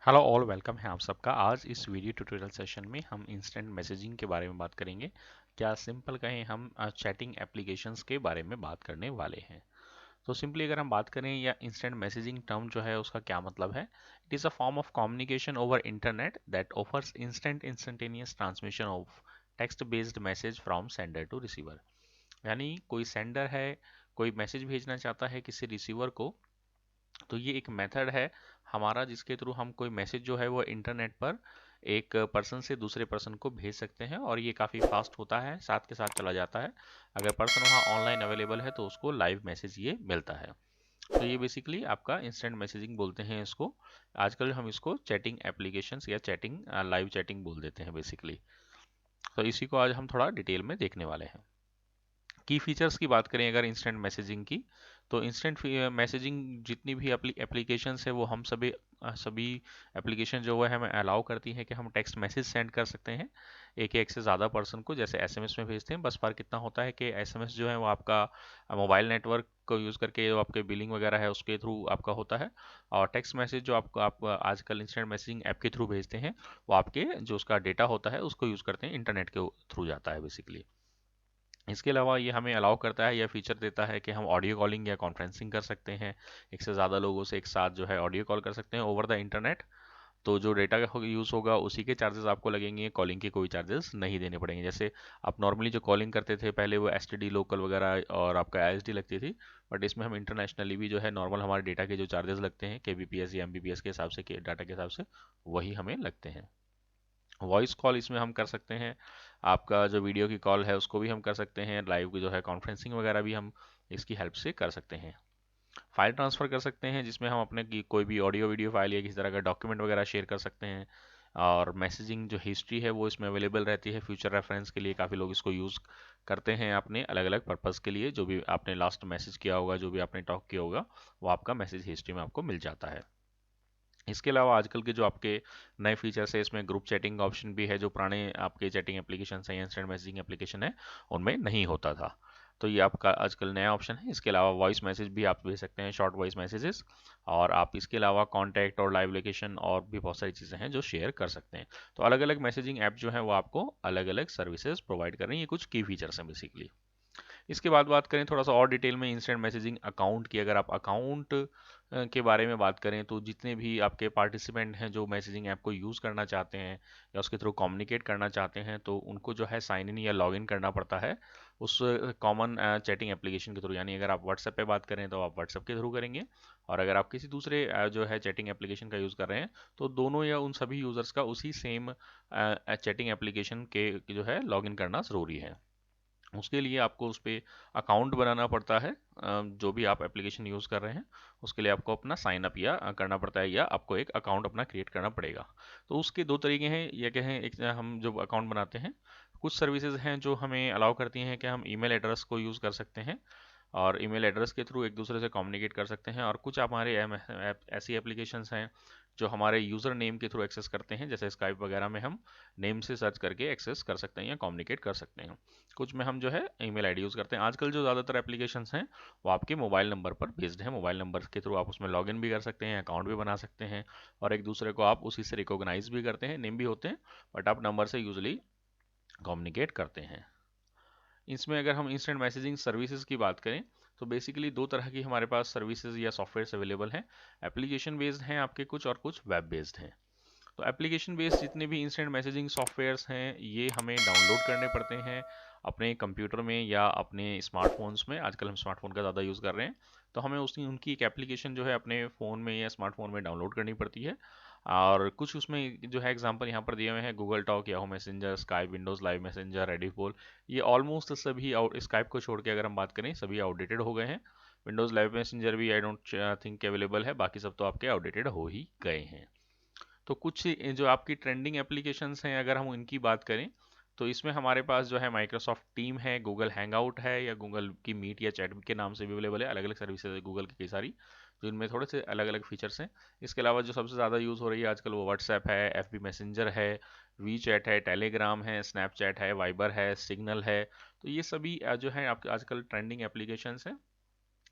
Hello all, welcome है आप सबका। आज इस वीडियो ट्यूटोरियल सेशन में हम इंस्टेंट मैसेजिंग के बारे में बात करेंगे। क्या सिंपल कहें, हम चैटिंग एप्लीकेशंस के बारे में बात करने वाले हैं। तो सिंपली अगर हम बात करें या इंस्टेंट मैसेजिंग टर्म जो है उसका क्या मतलब है। It is a form of communication over internet that offers instantaneous transmission of text based message from sender to receiver. यानी कोई सेंडर है, कोई मैसेज भेजना चाहता है किसी रिसीवर को, तो ये एक मेथड है हमारा जिसके थ्रू हम कोई मैसेज जो है वो इंटरनेट पर एक पर्सन से दूसरे पर्सन को भेज सकते हैं, और ये काफ़ी फास्ट होता है, साथ के साथ चला जाता है। अगर पर्सन वहाँ ऑनलाइन अवेलेबल है तो उसको लाइव मैसेज ये मिलता है। तो ये बेसिकली आपका इंस्टेंट मैसेजिंग बोलते हैं इसको। आजकल हम इसको चैटिंग एप्लीकेशंस या चैटिंग लाइव चैटिंग बोल देते हैं बेसिकली। तो इसी को आज हम थोड़ा डिटेल में देखने वाले हैं। की फीचर्स की बात करें अगर इंस्टेंट मैसेजिंग की, तो इंस्टेंट मैसेजिंग जितनी भी एप्लीकेशंस है वो हम सभी एप्लीकेशन जो है हमें अलाउ करती हैं कि हम टेक्स्ट मैसेज सेंड कर सकते हैं एक से ज़्यादा पर्सन को, जैसे एसएमएस में भेजते हैं। बस फर्क इतना होता है कि एसएमएस जो है वो आपका मोबाइल नेटवर्क को यूज़ करके जो आपके बिलिंग वगैरह है उसके थ्रू आपका होता है, और टेक्स्ट मैसेज जो आपको आप आजकल इंस्टेंट मैसेजिंग ऐप के थ्रू भेजते हैं वो आपके जो उसका डेटा होता है उसको यूज़ करते हैं, इंटरनेट के थ्रू जाता है बेसिकली। इसके अलावा ये हमें अलाउ करता है, यह फीचर देता है कि हम ऑडियो कॉलिंग या कॉन्फ्रेंसिंग कर सकते हैं। एक से ज़्यादा लोगों से एक साथ जो है ऑडियो कॉल कर सकते हैं ओवर द इंटरनेट। तो जो डेटा का यूज़ होगा उसी के चार्जेस आपको लगेंगे, कॉलिंग के कोई चार्जेस नहीं देने पड़ेंगे। जैसे आप नॉर्मली जो कॉलिंग करते थे पहले वो एसटीडी लोकल वगैरह और आपका आईएसडी लगती थी, बट इसमें हम इंटरनेशनली भी जो है नॉर्मल हमारे डेटा के जो चार्जेस लगते हैं केबीपीएस या एमबीपीएस के हिसाब से, के डाटा के हिसाब से, वही हमें लगते हैं। वॉइस कॉल इसमें हम कर सकते हैं, आपका जो वीडियो की कॉल है उसको भी हम कर सकते हैं, लाइव की जो है कॉन्फ्रेंसिंग वगैरह भी हम इसकी हेल्प से कर सकते हैं। फाइल ट्रांसफ़र कर सकते हैं जिसमें हम अपने की कोई भी ऑडियो वीडियो फाइल या किसी तरह का डॉक्यूमेंट वगैरह शेयर कर सकते हैं। और मैसेजिंग जो हिस्ट्री है वो इसमें अवेलेबल रहती है फ्यूचर रेफरेंस के लिए। काफ़ी लोग इसको यूज़ करते हैं अपने अलग अलग पर्पज़ के लिए। जो भी आपने लास्ट मैसेज किया होगा, जो भी आपने टॉक किया होगा, वो आपका मैसेज हिस्ट्री में आपको मिल जाता है। इसके अलावा आजकल के जो आपके नए फीचर्स है, इसमें ग्रुप चैटिंग का ऑप्शन भी है, जो पुराने आपके चैटिंग एप्लीकेशन है या इंस्टेंट मैसेजिंग एप्लीकेशन है उनमें नहीं होता था। तो ये आपका आजकल नया ऑप्शन है। इसके अलावा वॉइस मैसेज भी आप भेज सकते हैं, शॉर्ट वॉइस मैसेजेस। और आप इसके अलावा कॉन्टैक्ट और लाइव लोकेशन और भी बहुत सारी चीज़ें हैं जो शेयर कर सकते हैं। तो अलग अलग मैसेजिंग ऐप जो है वो आपको अलग अलग सर्विसेज प्रोवाइड कर रही हैं। ये कुछ की फीचर्स हैं बेसिकली। इसके बाद बात करें थोड़ा सा और डिटेल में इंस्टेंट मैसेजिंग अकाउंट की। अगर आप अकाउंट के बारे में बात करें तो जितने भी आपके पार्टिसिपेंट हैं जो मैसेजिंग ऐप को यूज़ करना चाहते हैं या उसके थ्रू कम्युनिकेट करना चाहते हैं, तो उनको जो है साइन इन या लॉग इन करना पड़ता है उस कॉमन चैटिंग एप्लीकेशन के थ्रू। यानी अगर आप व्हाट्सएप पे बात करें तो आप व्हाट्सएप के थ्रू करेंगे, और अगर आप किसी दूसरे जो है चैटिंग एप्लीकेशन का यूज़ कर रहे हैं तो दोनों या उन सभी यूज़र्स का उसी सेम चैटिंग एप्लीकेशन के जो है लॉग इन करना ज़रूरी है। उसके लिए आपको उस पे अकाउंट बनाना पड़ता है। जो भी आप एप्लीकेशन यूज़ कर रहे हैं उसके लिए आपको अपना साइन अप या करना पड़ता है, या आपको एक अकाउंट अपना क्रिएट करना पड़ेगा। तो उसके दो तरीके हैं, ये कहें एक हम जब अकाउंट बनाते हैं, कुछ सर्विसेज हैं जो हमें अलाउ करती हैं कि हम ईमेल एड्रेस को यूज़ कर सकते हैं और ईमेल एड्रेस के थ्रू एक दूसरे से कम्युनिकेट कर सकते हैं। और कुछ हमारे ऐसी एप्लीकेशंस हैं जो हमारे यूज़र नेम के थ्रू एक्सेस करते हैं, जैसे स्काइप वगैरह में हम नेम से सर्च करके एक्सेस कर सकते हैं या कम्युनिकेट कर सकते हैं। कुछ में हम जो है ईमेल आईडी यूज़ करते हैं। आजकल जो ज़्यादातर एप्लीकेशंस हैं वो आपके मोबाइल नंबर पर बेस्ड है। मोबाइल नंबर के थ्रू आप उसमें लॉगिन भी कर सकते हैं, अकाउंट भी बना सकते हैं, और एक दूसरे को आप उसी से रिकॉग्नाइज भी करते हैं। नेम भी होते हैं, बट आप नंबर से यूजली कम्युनिकेट करते हैं। इसमें अगर हम इंस्टेंट मैसेजिंग सर्विसेज की बात करें तो बेसिकली दो तरह की हमारे पास सर्विसेज या सॉफ्टवेयर्स अवेलेबल हैं। एप्लीकेशन बेस्ड हैं आपके कुछ, और कुछ वेब बेस्ड हैं। तो एप्लीकेशन बेस्ड जितने भी इंस्टेंट मैसेजिंग सॉफ्टवेयर्स हैं ये हमें डाउनलोड करने पड़ते हैं अपने कंप्यूटर में या अपने स्मार्टफोन्स में। आजकल हम स्मार्टफोन का ज़्यादा यूज़ कर रहे हैं, तो हमें उसकी उनकी एक एप्लीकेशन जो है अपने फ़ोन में या स्मार्टफोन में डाउनलोड करनी पड़ती है। और कुछ उसमें जो है एग्जांपल यहाँ पर दिए हुए हैं, Google Talk, Yahoo Messenger, Skype, Windows Live Messenger, Rediff Bol. ये ऑलमोस्ट सभी आउट, स्काइप को छोड़ के अगर हम बात करें सभी आउटडेटेड हो गए हैं। विंडोज़ लाइव मैसेंजर भी आई डोंट थिंक अवेलेबल है, बाकी सब तो आपके आउटडेटेड हो ही गए हैं। तो कुछ जो आपकी ट्रेंडिंग एप्लीकेशंस हैं अगर हम इनकी बात करें तो इसमें हमारे पास जो है माइक्रोसॉफ्ट टीम है, गूगल हैंगआउट है, या गूगल की मीट या चैट के नाम से भी अवेलेबल है। अलग अलग सर्विसेज है गूगल की कई सारी, जो इनमें थोड़े से अलग अलग फीचर्स हैं। इसके अलावा जो सबसे ज़्यादा यूज़ हो रही है आजकल वो व्हाट्सएप है, एफ बी मैसेंजर है, वी चैट है, टेलीग्राम है, स्नैपचैट है, वाइबर है, सिग्नल है। तो ये सभी जो है आपके आजकल ट्रेंडिंग एप्लीकेशंस हैं।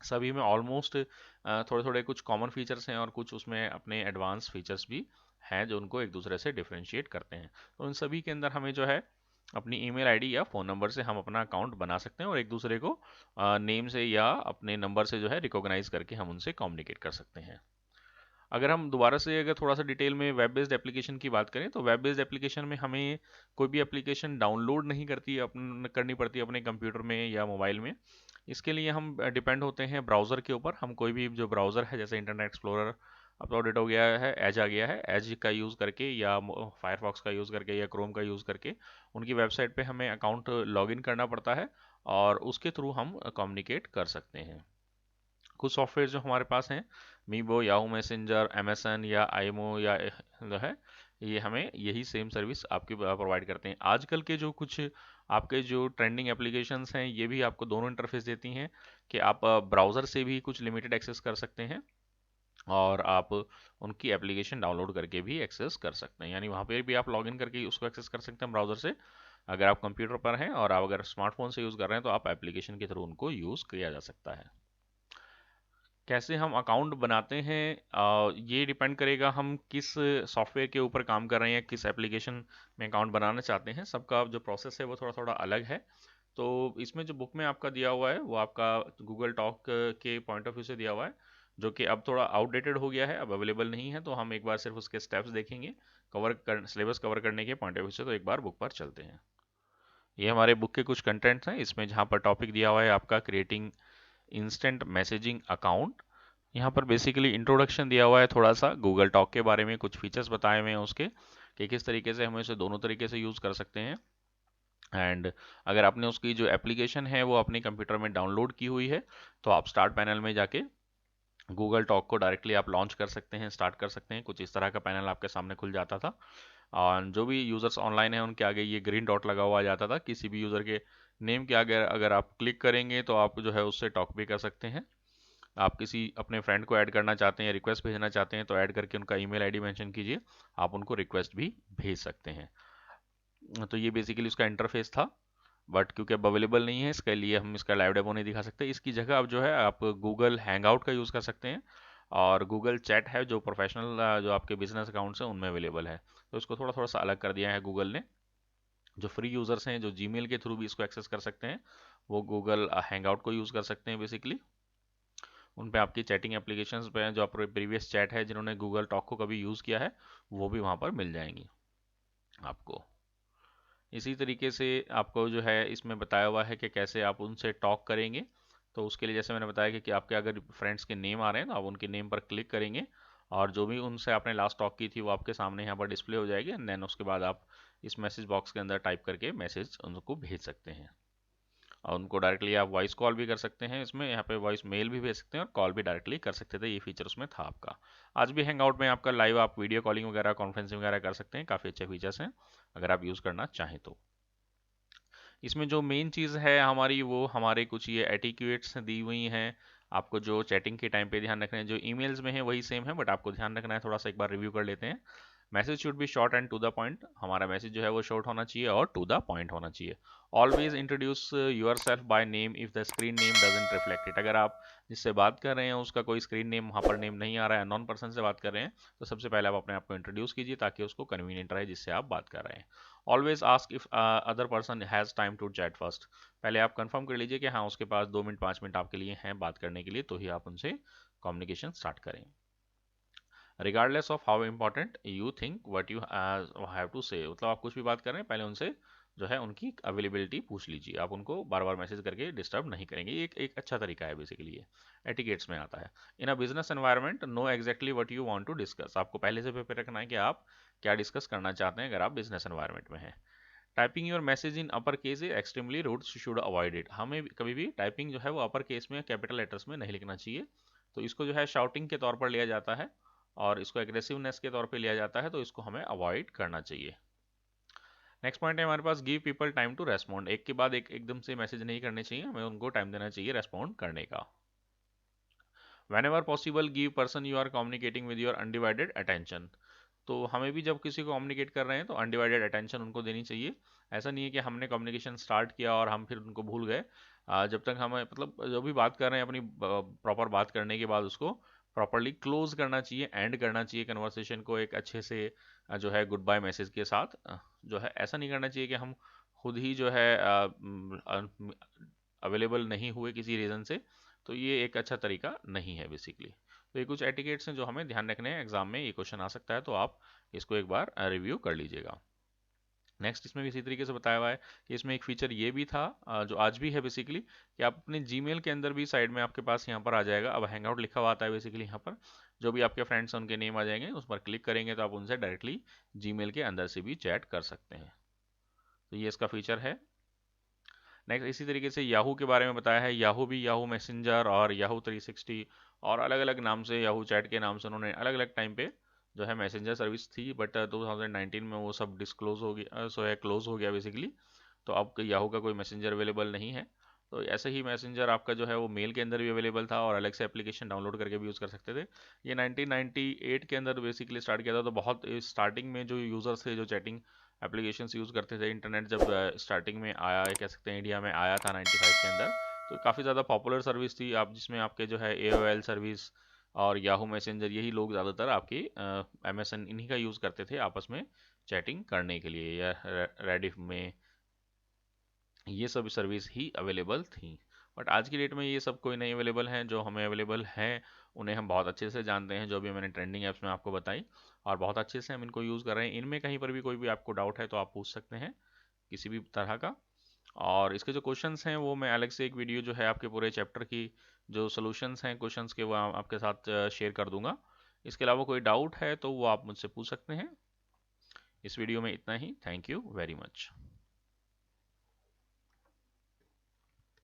सभी में ऑलमोस्ट थोड़े थोड़े कुछ कॉमन फीचर्स हैं और कुछ उसमें अपने एडवांस फीचर्स भी हैं जो उनको एक दूसरे से डिफरेंशिएट करते हैं। तो उन सभी के अंदर हमें जो है अपनी ईमेल आईडी या फ़ोन नंबर से हम अपना अकाउंट बना सकते हैं और एक दूसरे को नेम से या अपने नंबर से जो है रिकॉग्नाइज करके हम उनसे कम्युनिकेट कर सकते हैं। अगर हम दोबारा से अगर थोड़ा सा डिटेल में वेब बेस्ड एप्लीकेशन की बात करें, तो वेब बेस्ड एप्लीकेशन में हमें कोई भी एप्लीकेशन डाउनलोड नहीं करनी पड़ती अपने कंप्यूटर में या मोबाइल में। इसके लिए हम डिपेंड होते हैं ब्राउज़र के ऊपर। हम कोई भी जो ब्राउज़र है, जैसे इंटरनेट एक्सप्लोरर अपलोडेड हो गया है, एज आ गया है, एज का यूज़ करके या फायरफॉक्स का यूज़ करके या क्रोम का यूज़ करके उनकी वेबसाइट पे हमें अकाउंट लॉगिन करना पड़ता है और उसके थ्रू हम कम्युनिकेट कर सकते हैं। कुछ सॉफ्टवेयर जो हमारे पास हैं, मीबो, याहू मैसेंजर, एमएसएन या आईएमओ या जो है, ये हमें यही सेम सर्विस आपके प्रोवाइड करते हैं। आजकल के जो कुछ आपके जो ट्रेंडिंग एप्लीकेशंस हैं, ये भी आपको दोनों इंटरफेस देती हैं कि आप ब्राउज़र से भी कुछ लिमिटेड एक्सेस कर सकते हैं और आप उनकी एप्लीकेशन डाउनलोड करके भी एक्सेस कर सकते हैं। यानी वहाँ पे भी आप लॉगिन करके उसको एक्सेस कर सकते हैं ब्राउज़र से, अगर आप कंप्यूटर पर हैं, और आप अगर स्मार्टफोन से यूज़ कर रहे हैं तो आप एप्लीकेशन के थ्रू उनको यूज़ किया जा सकता है। कैसे हम अकाउंट बनाते हैं, ये डिपेंड करेगा हम किस सॉफ्टवेयर के ऊपर काम कर रहे हैं, किस एप्लीकेशन में अकाउंट बनाना चाहते हैं। सबका जो प्रोसेस है वो थोड़ा थोड़ा अलग है। तो इसमें जो बुक में आपका दिया हुआ है वो आपका गूगल टॉक के पॉइंट ऑफ व्यू से दिया हुआ है, जो कि अब थोड़ा आउटडेटेड हो गया है, अब अवेलेबल नहीं है। तो हम एक बार सिर्फ उसके स्टेप्स देखेंगे सिलेबस कवर करने के पॉइंट ऑफ व्यू से। तो एक बार बुक पर चलते हैं। ये हमारे बुक के कुछ कंटेंट्स हैं। इसमें जहाँ पर टॉपिक दिया हुआ है आपका क्रिएटिंग इंस्टेंट मैसेजिंग अकाउंट, यहाँ पर बेसिकली इंट्रोडक्शन दिया हुआ है थोड़ा सा गूगल टॉक के बारे में, कुछ फीचर्स बताए हुए हैं उसके कि किस तरीके से हम इसे दोनों तरीके से यूज़ कर सकते हैं। एंड अगर आपने उसकी जो एप्लीकेशन है वो अपने कंप्यूटर में डाउनलोड की हुई है, तो आप स्टार्ट पैनल में जाके गूगल टॉक को डायरेक्टली आप लॉन्च कर सकते हैं, स्टार्ट कर सकते हैं। कुछ इस तरह का पैनल आपके सामने खुल जाता था और जो भी यूज़र्स ऑनलाइन हैं उनके आगे ये ग्रीन डॉट लगा हुआ आ जाता था। किसी भी यूज़र के नेम के आगे अगर आप क्लिक करेंगे तो आप जो है उससे टॉक भी कर सकते हैं। आप किसी अपने फ्रेंड को ऐड करना चाहते हैं, रिक्वेस्ट भेजना चाहते हैं, तो ऐड करके उनका ईमेल आईडी मेंशन कीजिए, आप उनको रिक्वेस्ट भी भेज सकते हैं। तो ये बेसिकली उसका इंटरफेस था, बट क्योंकि अब अवेलेबल नहीं है इसके लिए हम इसका लाइव डेमो नहीं दिखा सकते। इसकी जगह अब जो है आप गूगल हैंगआउट का यूज़ कर सकते हैं और गूगल चैट है जो प्रोफेशनल जो आपके बिजनेस अकाउंट्स हैं उनमें अवेलेबल है। तो इसको थोड़ा थोड़ा सा अलग कर दिया है गूगल ने। जो फ्री यूज़र्स हैं जो जीमेल के थ्रू भी इसको एक्सेस कर सकते हैं, वो गूगल हैंगआउट को यूज़ कर सकते हैं बेसिकली। उन पे आपकी चैटिंग एप्लीकेशंस पे जो आप प्रीवियस चैट है जिन्होंने गूगल टॉक को कभी यूज़ किया है, वो भी वहाँ पर मिल जाएंगी आपको। इसी तरीके से आपको जो है इसमें बताया हुआ है कि कैसे आप उनसे टॉक करेंगे। तो उसके लिए जैसे मैंने बताया कि आपके अगर फ्रेंड्स के नेम आ रहे हैं तो आप उनके नेम पर क्लिक करेंगे और जो भी उनसे आपने लास्ट टॉक की थी वो आपके सामने यहाँ पर डिस्प्ले हो जाएगी, एंड देन उसके बाद आप इस मैसेज बॉक्स के अंदर टाइप करके मैसेज उनको भेज सकते हैं। और उनको डायरेक्टली आप वॉइस कॉल भी कर सकते हैं, इसमें यहाँ पे वॉइस मेल भी भेज सकते हैं और कॉल भी डायरेक्टली कर सकते थे। ये फीचर उसमें था आपका। आज भी हैंगआउट में आपका लाइव आप वीडियो कॉलिंग वगैरह कॉन्फ्रेंसिंग वगैरह कर सकते हैं। काफ़ी अच्छे फीचर्स हैं अगर आप यूज़ करना चाहें तो। इसमें जो मेन चीज़ है हमारी, वो हमारे कुछ ये एटिक्यूट्स दी हुई हैं आपको, जो चैटिंग के टाइम पे ध्यान रखना है। जो ईमेल्स में है वही सेम है, बट आपको ध्यान रखना है थोड़ा सा। एक बार रिव्यू कर लेते हैं। Message should be short and to the point. हमारा मैसेज जो है वो शॉर्ट होना चाहिए और टू द पॉइंट होना चाहिए। Always introduce your self by name if the screen name doesn't reflect it. अगर आप जिससे बात कर रहे हैं उसका कोई स्क्रीन नेम वहाँ पर नेम नहीं आ रहा है, नॉन पर्सन से बात कर रहे हैं, तो सबसे पहले आप अपने आप को इंट्रोड्यूस कीजिए ताकि उसको कन्वीनियंट रहे जिससे आप बात कर रहे हैं। Always ask if other person has time to chat first. पहले आप कंफर्म कर लीजिए कि हाँ उसके पास 2 मिनट 5 मिनट आपके लिए हैं बात करने के लिए, तो ही आप उनसे कम्युनिकेशन स्टार्ट करें। Regardless of how important you think what you have to say, मतलब आप कुछ भी बात कर रहे हैं पहले उनसे जो है उनकी अवेलेबिलिटी पूछ लीजिए। आप उनको बार बार मैसेज करके डिस्टर्ब नहीं करेंगे। ये एक अच्छा तरीका है बेसिकली, ये एटिकेट्स में आता है। In a business environment know exactly what you want to discuss. आपको पहले से प्रिपेयर रखना है कि आप क्या डिस्कस करना चाहते हैं अगर आप बिजनेस एनवायरनमेंट में हैं। Typing your message in upper case is extremely rude, should avoid it. हमें कभी भी टाइपिंग जो है वो अपर केस में कैपिटल लेटर्स में नहीं लिखना चाहिए। तो इसको जो है शाउटिंग के तौर पर लिया जाता है और इसको एग्रेसिवनेस के तौर पे लिया जाता है, तो इसको हमें अवॉइड करना चाहिए। नेक्स्ट पॉइंट है हमारे पास, give people time to respond. एक के बाद एक एकदम से मैसेज नहीं करने चाहिए, हमें उनको टाइम देना चाहिए रेस्पॉन्ड करने का। whenever possible give person you are communicating with your undivided attention। तो हमें भी जब किसी को कम्युनिकेट कर रहे हैं तो अनडिवाइडेड अटेंशन उनको देनी चाहिए। ऐसा नहीं है कि हमने कम्युनिकेशन स्टार्ट किया और हम फिर उनको भूल गए। जब तक हमें मतलब जो भी बात कर रहे हैं अपनी प्रॉपर बात करने के बाद उसको प्रॉपरली क्लोज करना चाहिए, एंड करना चाहिए कन्वर्सेशन को एक अच्छे से जो है गुड बाय मैसेज के साथ। जो है ऐसा नहीं करना चाहिए कि हम खुद ही जो है अवेलेबल नहीं हुए किसी रीज़न से। तो ये एक अच्छा तरीका नहीं है बेसिकली। तो ये कुछ एटिकेट्स हैं जो हमें ध्यान रखने हैं, एग्जाम में ये क्वेश्चन आ सकता है, तो आप इसको एक बार रिव्यू कर लीजिएगा। नेक्स्ट इसमें भी इसी तरीके से बताया हुआ है कि इसमें एक फीचर ये भी था जो आज भी है बेसिकली, कि आप अपने जीमेल के अंदर भी साइड में आपके पास यहाँ पर आ जाएगा, अब हैंगआउट लिखा हुआ आता है बेसिकली यहाँ पर, जो भी आपके फ्रेंड्स हैं उनके नेम आ जाएंगे, उस पर क्लिक करेंगे तो आप उनसे डायरेक्टली जीमेल के अंदर से भी चैट कर सकते हैं। तो ये इसका फीचर है। नेक्स्ट इसी तरीके से याहू के बारे में बताया है। याहू भी याहू मैसेंजर और याहू 360 और अलग अलग नाम से, याहू चैट के नाम से उन्होंने अलग अलग टाइम पे जो है मैसेंजर सर्विस थी, बट 2019 में वो सब डिस्क्लोज हो गया, सो है क्लोज हो गया बेसिकली। तो अब याहू का कोई मैसेंजर अवेलेबल नहीं है। तो ऐसे ही मैसेंजर आपका जो है वो मेल के अंदर भी अवेलेबल था और अलग से एप्लीकेशन डाउनलोड करके भी यूज़ कर सकते थे। ये 1998 के अंदर बेसिकली स्टार्ट किया था। तो बहुत स्टार्टिंग में जो यूज़र्स थे जो चैटिंग एप्लीकेशंस यूज़ करते थे, इंटरनेट जब स्टार्टिंग में आया, कह सकते हैं इंडिया में आया था 95 के अंदर, तो काफ़ी ज़्यादा पॉपुलर सर्विस थी। आप जिसमें आपके जो है AOL सर्विस और याहू मैसेंजर, यही लोग ज़्यादातर आपकी MSN इन्हीं का यूज़ करते थे आपस में चैटिंग करने के लिए, या रेडिफ में ये सब सर्विस ही अवेलेबल थी। बट आज की डेट में ये सब कोई नहीं अवेलेबल हैं। जो हमें अवेलेबल हैं उन्हें हम बहुत अच्छे से जानते हैं, जो भी मैंने ट्रेंडिंग ऐप्स में आपको बताई, और बहुत अच्छे से हम इनको यूज़ कर रहे हैं। इनमें कहीं पर भी कोई भी आपको डाउट है तो आप पूछ सकते हैं किसी भी तरह का। और इसके जो क्वेश्चंस हैं वो मैं अलग से एक वीडियो जो है आपके पूरे चैप्टर की जो सॉल्यूशंस हैं क्वेश्चंस के, वो आपके साथ शेयर कर दूंगा। इसके अलावा कोई डाउट है तो वो आप मुझसे पूछ सकते हैं। इस वीडियो में इतना ही। Thank you very much.